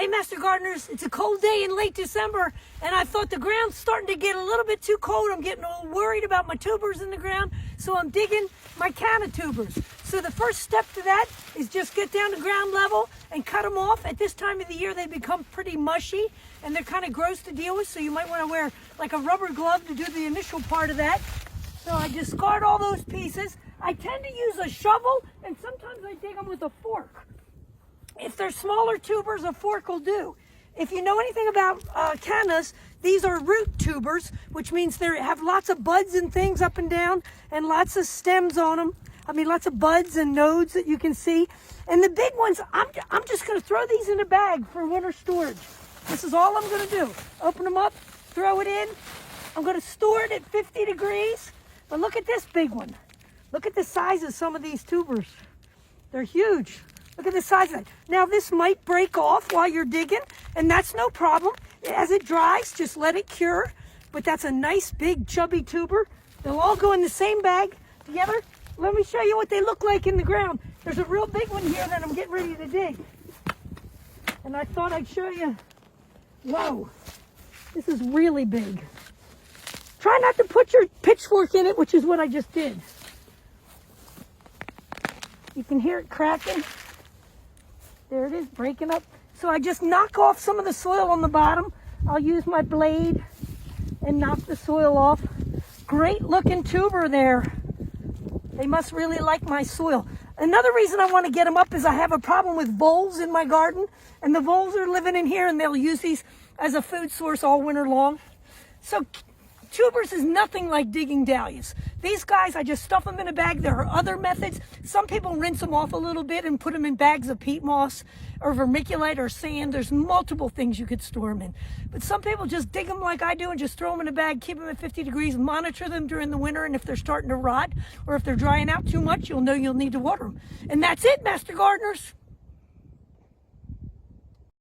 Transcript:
Hey, Master Gardeners, it's a cold day in late December, and I thought the ground's starting to get a little bit too cold. I'm getting a little worried about my tubers in the ground, so I'm digging my Canna tubers. So the first step to that is just get down to ground level and cut them off. At this time of the year, they become pretty mushy, and they're kind of gross to deal with, so you might want to wear like a rubber glove to do the initial part of that. So I discard all those pieces. I tend to use a shovel, and sometimes I dig them with a fork. If they're smaller tubers, a fork will do. If you know anything about cannas, these are root tubers, which means they have lots of buds and things up and down and lots of stems on them. I mean, lots of buds and nodes that you can see. And the big ones, I'm just going to throw these in a bag for winter storage. This is all I'm going to do. Open them up, throw it in. I'm going to store it at 50 degrees. But look at this big one. Look at the size of some of these tubers. They're huge. Look at the size of it. Now this might break off while you're digging, and that's no problem. As it dries, just let it cure. But that's a nice big chubby tuber. They'll all go in the same bag together. Let me show you what they look like in the ground. There's a real big one here that I'm getting ready to dig. And I thought I'd show you. Whoa, this is really big. Try not to put your pitchfork in it, which is what I just did. You can hear it cracking. There it is, breaking up. So I just knock off some of the soil on the bottom. I'll use my blade and knock the soil off. Great looking tuber there. They must really like my soil. Another reason I want to get them up is I have a problem with voles in my garden. And the voles are living in here, and they'll use these as a food source all winter long. So tubers is nothing like digging dahlias. These guys, I just stuff them in a bag. There are other methods. Some people rinse them off a little bit and put them in bags of peat moss or vermiculite or sand. There's multiple things you could store them in. But some people just dig them like I do and just throw them in a bag, keep them at 50 degrees, monitor them during the winter, and if they're starting to rot or if they're drying out too much, you'll know you'll need to water them. And that's it, Master Gardeners.